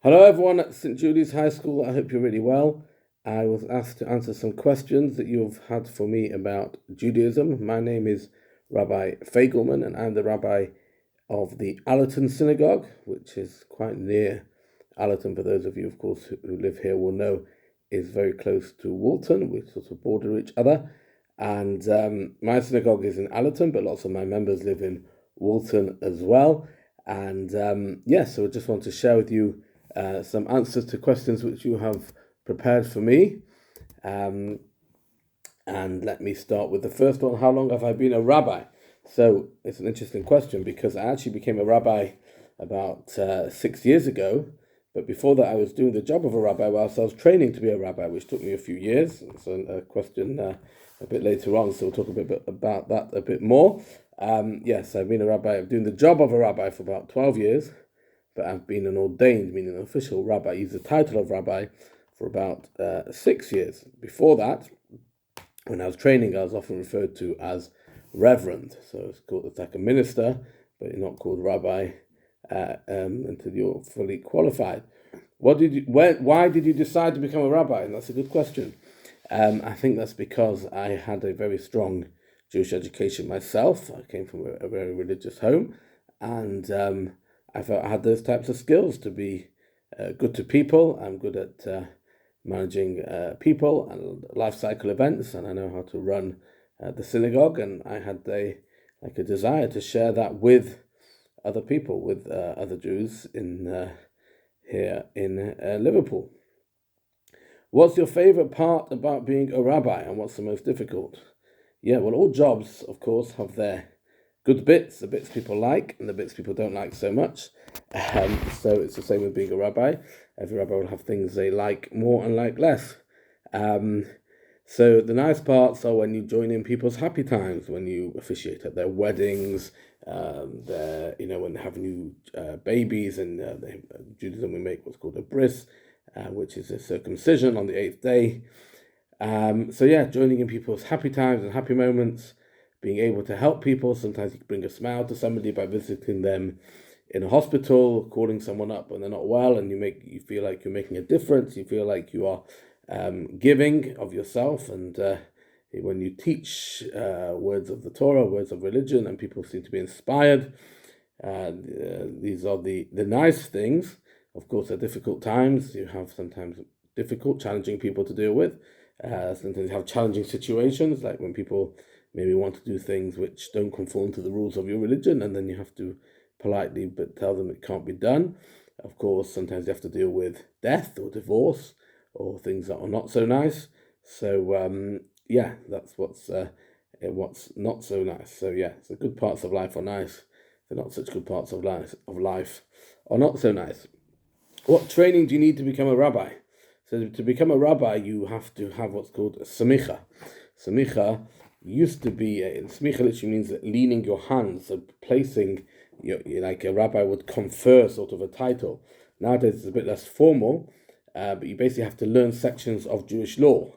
Hello, everyone at St. Julia's High School. I hope you're really well. I was asked to answer some questions that you've had for me about Judaism. My name is Rabbi Fagelman, and I'm the rabbi of the Allerton Synagogue, which is quite near Allerton. For those of you, of course, who live here will know, is very close to Walton. We sort of border each other. And my synagogue is in Allerton, but lots of my members live in Walton as well. And so I just want to share with you some answers to questions which you have prepared for me. And let me start with the first one. How long have I been a rabbi? So it's an interesting question because I actually became a rabbi about 6 years ago. But before that, I was doing the job of a rabbi whilst I was training to be a rabbi, which took me a few years. It's a question a bit later on, so we'll talk a bit about that a bit more. Yes, I've been a rabbi. I'm doing the job of a rabbi for about 12 years, but I've been an ordained, meaning an official rabbi. I use the title of rabbi for about 6 years. Before that, when I was training, I was often referred to as reverend. So it's like a minister, but you're not called rabbi until you're fully qualified. Why did you decide to become a rabbi? And that's a good question. I think that's because I had a very strong Jewish education myself. I came from a very religious home, and I felt I had those types of skills to be good to people. I'm good at managing people and life cycle events, and I know how to run the synagogue, and I had a desire to share that with other people, with other Jews here in Liverpool. What's your favorite part about being a rabbi, and what's the most difficult? Yeah, well, all jobs, of course, have their good bits, the bits people like, and the bits people don't like so much. So it's the same with being a rabbi. Every rabbi will have things they like more and like less. So the nice parts are when you join in people's happy times, when you officiate at their weddings, when they have new babies, and Judaism we make what's called a bris, which is a circumcision on the 8th day. Joining in people's happy times and happy moments, being able to help people. Sometimes you can bring a smile to somebody by visiting them in a hospital, calling someone up when they're not well, and you feel like you're making a difference. You feel like you are giving of yourself, and when you teach words of the Torah, words of religion, and people seem to be inspired. These are the nice things. Of course, at difficult times, you have sometimes difficult, challenging people to deal with. Sometimes you have challenging situations, like when people maybe want to do things which don't conform to the rules of your religion, and then you have to politely but tell them it can't be done. Of course, sometimes you have to deal with death or divorce or things that are not so nice. So that's what's not so nice. So the good parts of life are nice. The not such good parts of life are not so nice. What training do you need to become a rabbi? So to become a rabbi, you have to have what's called a samicha. Samicha used to be, samicha literally means leaning your hands, so placing, like a rabbi would confer sort of a title. Nowadays it's a bit less formal, but you basically have to learn sections of Jewish law.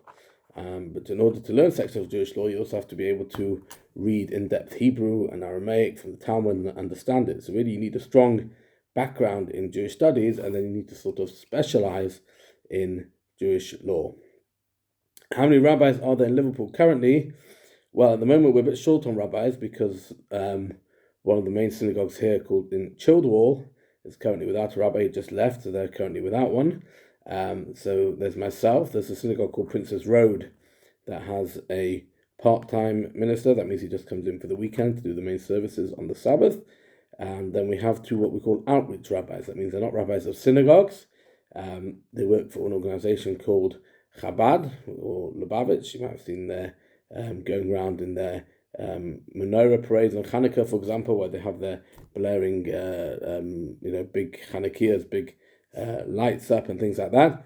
But in order to learn sections of Jewish law, you also have to be able to read in-depth Hebrew and Aramaic from the Talmud and understand it. So really you need a strong background in Jewish studies, and then you need to sort of specialize in Jewish law. How many rabbis are there in Liverpool currently? Well, at the moment we're a bit short on rabbis because one of the main synagogues here, called in Childwall, is currently without a rabbi. He just left, so they're currently without one. So there's myself. There's a synagogue called Princess Road that has a part-time minister. That means he just comes in for the weekend to do the main services on the Sabbath. And then we have two what we call outreach rabbis. That means they're not rabbis of synagogues. They work for an organization called Chabad or Lubavitch. You might have seen their going around in their menorah parades on Hanukkah, for example, where they have their blaring, big Hanukkahs, big lights up and things like that.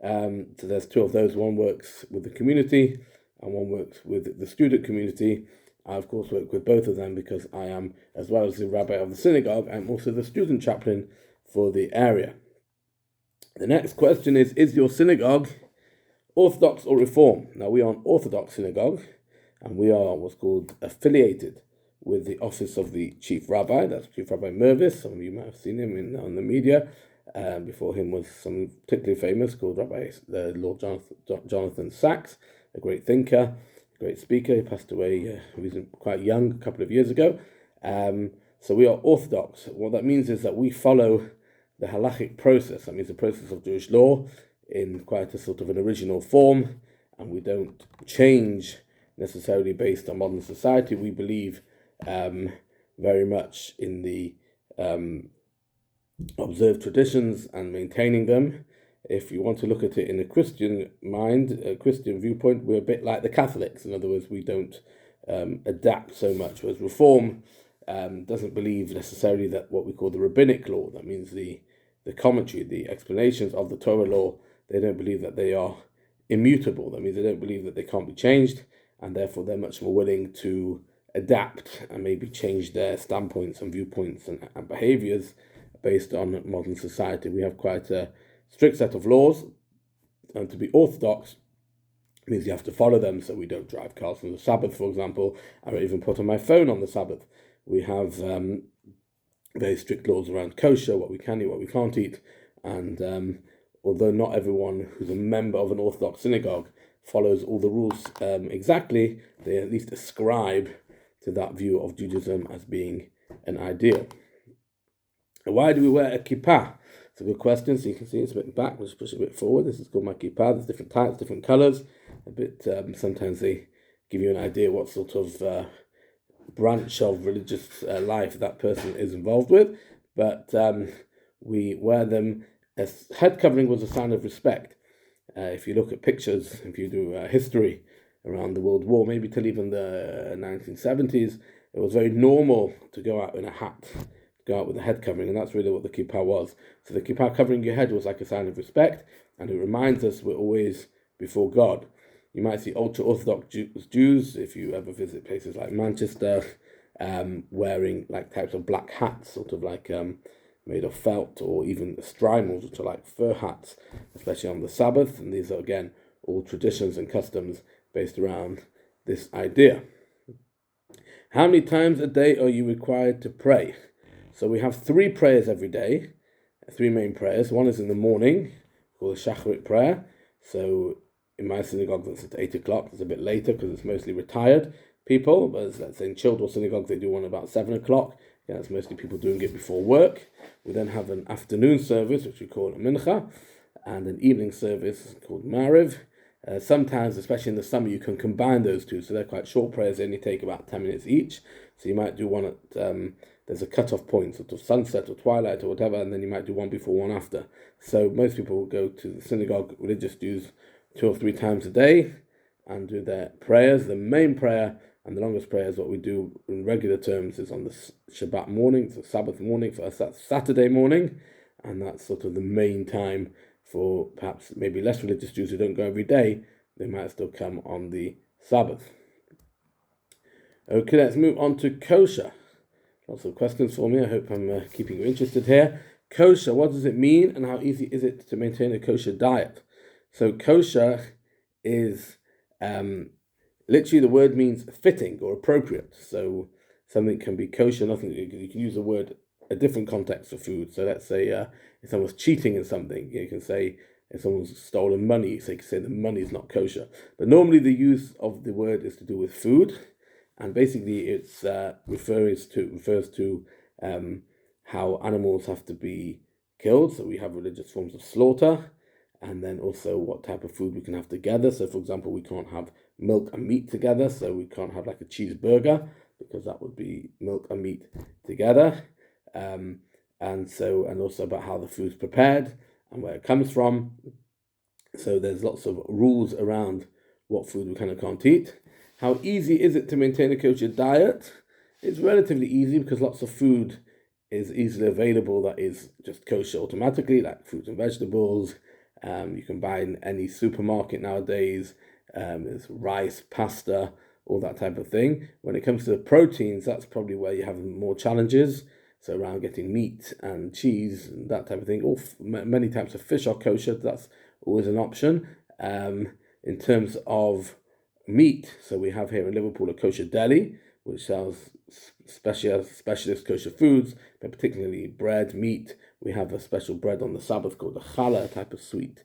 So there's two of those. One works with the community and one works with the student community. I, of course, work with both of them because I am, as well as the rabbi of the synagogue, I'm also the student chaplain for the area. The next question is your synagogue Orthodox or Reform? Now, we are an Orthodox synagogue, and we are what's called affiliated with the office of the Chief Rabbi. That's Chief Rabbi Mervis. Some of you might have seen him on the media. Before him was someone particularly famous called Lord Jonathan Sacks, a great thinker, a great speaker. He passed away quite young, a couple of years ago. So we are Orthodox. What that means is that we follow the halachic process. That means the process of Jewish law in quite a sort of an original form, and we don't change necessarily based on modern society. We believe very much in the observed traditions and maintaining them. If you want to look at it in a Christian mind, a Christian viewpoint, we're a bit like the Catholics. In other words, we don't adapt so much, whereas Reform doesn't believe necessarily that what we call the rabbinic law, that means the commentary, the explanations of the Torah law, they don't believe that they are immutable. That means they don't believe that they can't be changed, and therefore they're much more willing to adapt and maybe change their standpoints and viewpoints and behaviors based on modern society. We have quite a strict set of laws, and to be Orthodox means you have to follow them. So we don't drive cars on the Sabbath, for example. I don't even put on my phone on the Sabbath. We have very strict laws around kosher, what we can eat, what we can't eat. And although not everyone who's a member of an Orthodox synagogue follows all the rules exactly, they at least ascribe to that view of Judaism as being an ideal. Why do we wear a kippah? It's a good question. So you can see it's a bit back. We'll just push it a bit forward. This is called my kippah. There's different types, different colours. A bit. Sometimes they give you an idea what sort of branch of religious life that person is involved with. But we wear them as head covering was a sign of respect. If you look at pictures, if you do history around the World War, maybe till even the 1970s, it was very normal to go out in a hat, go out with a head covering, and that's really what the kippah was. So the kippah covering your head was like a sign of respect, and it reminds us we're always before God. You might see ultra-Orthodox Jews, if you ever visit places like Manchester, wearing like types of black hats, sort of like made of felt, or even strimals, which are like fur hats, especially on the Sabbath. And these are, again, all traditions and customs based around this idea. How many times a day are you required to pray? So we have 3 prayers every day, 3 main prayers. One is in the morning, called the Shacharit prayer. So in my synagogue, that's at 8 o'clock. It's a bit later because it's mostly retired people. But let's say in Children's synagogue, they do one about 7 o'clock. Yeah, that's mostly people doing it before work. We then have an afternoon service, which we call a mincha, and an evening service called mariv. Sometimes, especially in the summer, you can combine those two. So they're quite short prayers. They only take about 10 minutes each. So you might do one at, there's a cut-off point, sort of sunset or twilight or whatever, and then you might do one before, one after. So most people will go to the synagogue, religious Jews, 2 or 3 times a day and do their prayers. The main prayer and the longest prayer is what we do in regular terms is on the Shabbat morning, so Sabbath morning. For us, that's Saturday morning, and that's sort of the main time for perhaps maybe less religious Jews who don't go every day. They might still come on the Sabbath. Okay, let's move on to kosher. Lots of questions for me. I hope I'm keeping you interested here. Kosher, what does it mean, and how easy is it to maintain a kosher diet? So kosher is literally the word means fitting or appropriate. So something can be kosher, nothing. You can use the word a different context for food. So let's say if someone's cheating in something, you can say if someone's stolen money, so you can say the money is not kosher. But normally the use of the word is to do with food, and basically it's refers to how animals have to be killed. So we have religious forms of slaughter, and then also what type of food we can have together. So for example, we can't have milk and meat together, so we can't have like a cheeseburger because that would be milk and meat together. And also about how the food's prepared and where it comes from. So there's lots of rules around what food we can and can't eat. How easy is it to maintain a kosher diet? It's relatively easy because lots of food is easily available that is just kosher automatically, like fruits and vegetables. You can buy in any supermarket nowadays. There's rice, pasta, all that type of thing. When it comes to the proteins, that's probably where you have more challenges. So around getting meat and cheese and that type of thing. Or many types of fish are kosher. That's always an option. In terms of meat, so we have here in Liverpool a kosher deli, which sells specialist kosher foods, but particularly bread, meat, we have a special bread on the Sabbath called the challah, a type of sweet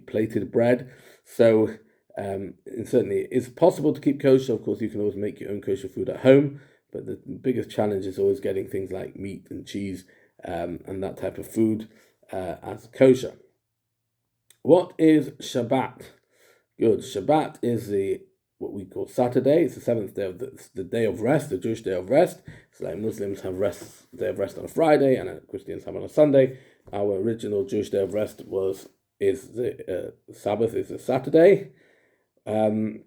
plated bread. So certainly it's possible to keep kosher. Of course, you can always make your own kosher food at home, but the biggest challenge is always getting things like meat and cheese and that type of food as kosher. What is Shabbat? Good. Shabbat is what we call Saturday. It's the seventh day of the day of rest, the Jewish day of rest. So like Muslims have day of rest on a Friday, and Christians have on a Sunday. Our original Jewish day of rest is the Sabbath is a Saturday. The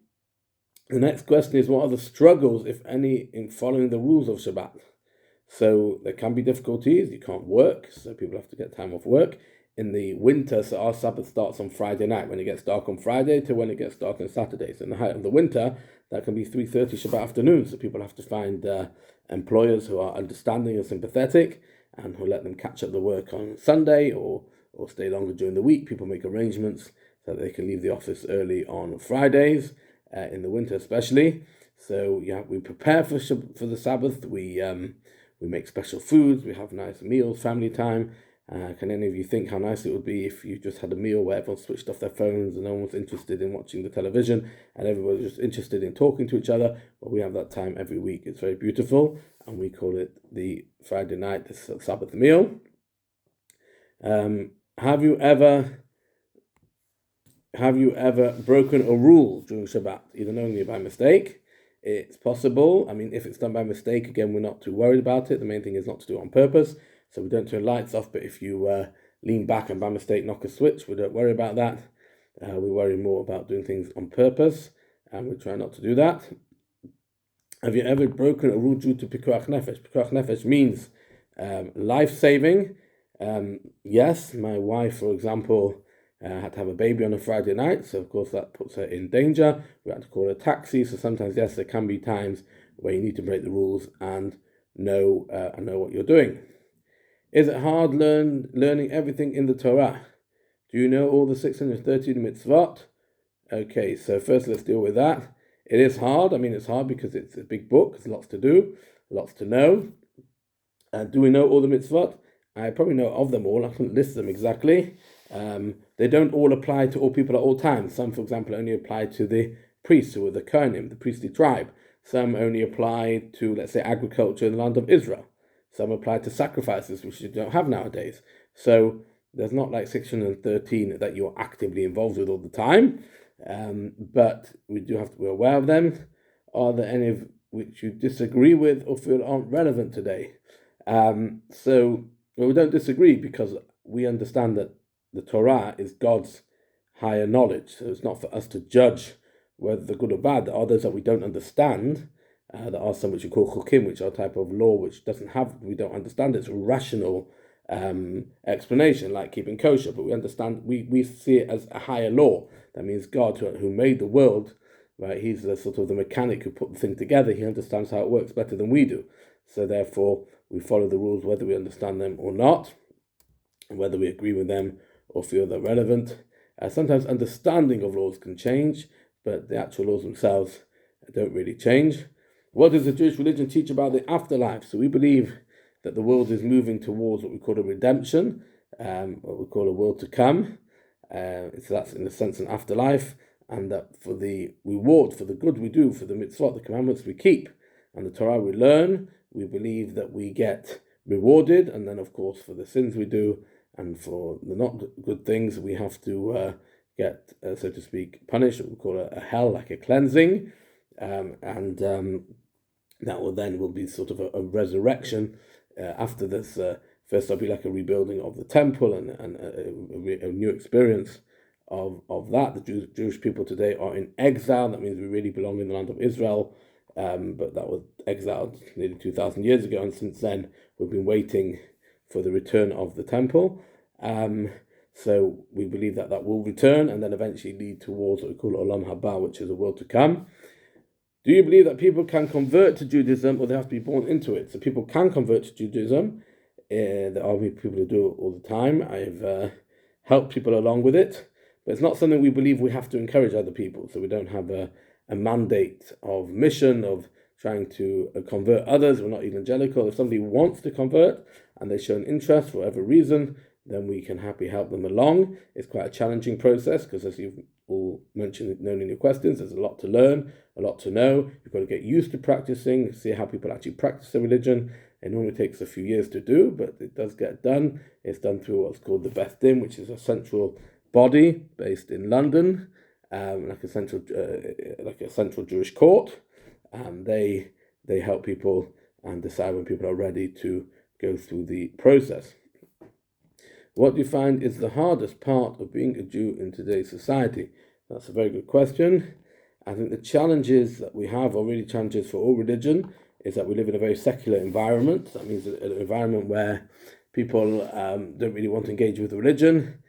next question is, what are the struggles, if any, in following the rules of Shabbat? So there can be difficulties. You can't work, so people have to get time off work. In the winter, so our Sabbath starts on Friday night, when it gets dark on Friday to when it gets dark on Saturday. So in the height of the winter, that can be 3:30 Shabbat afternoon. So people have to find employers who are understanding and sympathetic and who let them catch up the work on Sunday or stay longer during the week. People make arrangements so that they can leave the office early on Fridays, in the winter especially. So we prepare for the Sabbath. We make special foods. We have nice meals, family time. Can any of you think how nice it would be if you just had a meal where everyone switched off their phones and no one was interested in watching the television and everybody was just interested in talking to each other? Well, we have that time every week. It's very beautiful, and we call it the Friday night, the Sabbath meal. Have you ever broken a rule during Shabbat, either knowingly or by mistake? It's possible. I mean, if it's done by mistake, again, we're not too worried about it. The main thing is not to do it on purpose. So we don't turn lights off, but if you lean back and by mistake knock a switch, we don't worry about that. We worry more about doing things on purpose, and we try not to do that. Have you ever broken a rule due to pikuach nefesh? Pikuach nefesh means life-saving. Yes, my wife, for example, had to have a baby on a Friday night, so of course that puts her in danger. We had to call a taxi, so sometimes, yes, there can be times where you need to break the rules and know what you're doing. Is it hard learning everything in the Torah? Do you know all the 613 mitzvot? Okay, so first let's deal with that. It is hard. I mean, it's hard because it's a big book. There's lots to do, lots to know. Do we know all the mitzvot? I probably know of them all. I couldn't list them exactly. They don't all apply to all people at all times. Some, for example, only apply to the priests who are the Kohanim, the priestly tribe. Some only apply to, let's say, agriculture in the land of Israel. Some apply to sacrifices, which you don't have nowadays. So there's not like 613 that you're actively involved with all the time. But we do have to be aware of them. Are there any of which you disagree with or feel aren't relevant today? So we don't disagree because we understand that the Torah is God's higher knowledge. So it's not for us to judge whether they're good or bad. There are those that we don't understand. There are some which we call chukim, which are a type of law which we don't understand its rational explanation, like keeping kosher, but we understand, we see it as a higher law. That means God, who made the world, right? He's the sort of the mechanic who put the thing together. He understands how it works better than we do. So therefore, we follow the rules whether we understand them or not, and whether we agree with them or feel they're relevant. Sometimes understanding of laws can change, but the actual laws themselves don't really change. What does the Jewish religion teach about the afterlife? So we believe that the world is moving towards what we call a redemption, what we call a world to come. So that's in a sense an afterlife, and that for the reward, for the good we do, for the mitzvot, the commandments we keep, and the Torah we learn, we believe that we get rewarded, and then of course for the sins we do and for the not good things we have to get, so to speak, punished, what we call a hell, like a cleansing, and that will be sort of a resurrection after this. First, there'll be like a rebuilding of the temple and a new experience of that. The Jewish people today are in exile. That means we really belong in the land of Israel, but that was exiled nearly 2,000 years ago, and since then we've been waiting for the return of the temple. So we believe that will return and then eventually lead towards what we call Olam Haba, which is a world to come. Do you believe that people can convert to Judaism or they have to be born into it? So people can convert to Judaism. There are people who do it all the time. I've helped people along with it, but it's not something we believe we have to encourage other people. So we don't have a mandate of mission of trying to convert others. We're not evangelical. If somebody wants to convert and they show an interest for whatever reason, then we can happily help them along. It's quite a challenging process because, as you've all mentioned, known in your questions, there's a lot to learn, a lot to know. You've got to get used to practicing, see how people actually practice their religion. It normally takes a few years to do, but it does get done. It's done through what's called the Beth Din, which is a central body based in London, like a central Jewish court. They help people and decide when people are ready to go through the process. What do you find is the hardest part of being a Jew in today's society? That's a very good question. I think the challenges that we have, or really challenges for all religion, is that we live in a very secular environment. That means an environment where people don't really want to engage with religion.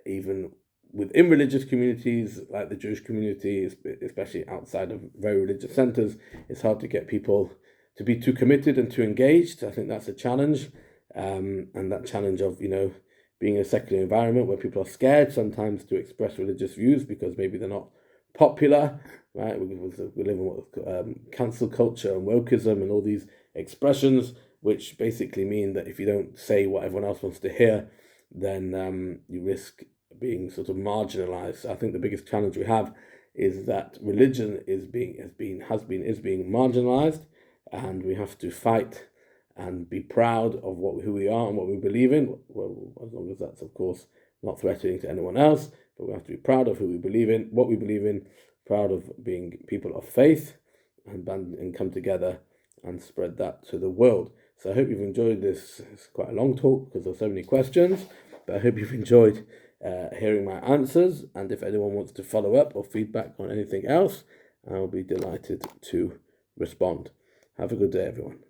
Even within religious communities, like the Jewish community, especially outside of very religious centers, it's hard to get people to be too committed and too engaged. I think that's a challenge. And that challenge of, being in a secular environment where people are scared sometimes to express religious views because maybe they're not popular, right? We live in what cancel culture and wokeism and all these expressions, which basically mean that if you don't say what everyone else wants to hear, then you risk being sort of marginalized. So I think the biggest challenge we have is that religion is being marginalized, and we have to fight and be proud of who we are and what we believe in. Well, as long as that's, of course, not threatening to anyone else, but we have to be proud of who we believe in, what we believe in, proud of being people of faith, and come together and spread that to the world. So I hope you've enjoyed this. It's quite a long talk because there's so many questions, but I hope you've enjoyed hearing my answers. And if anyone wants to follow up or feedback on anything else, I'll be delighted to respond. Have a good day, everyone.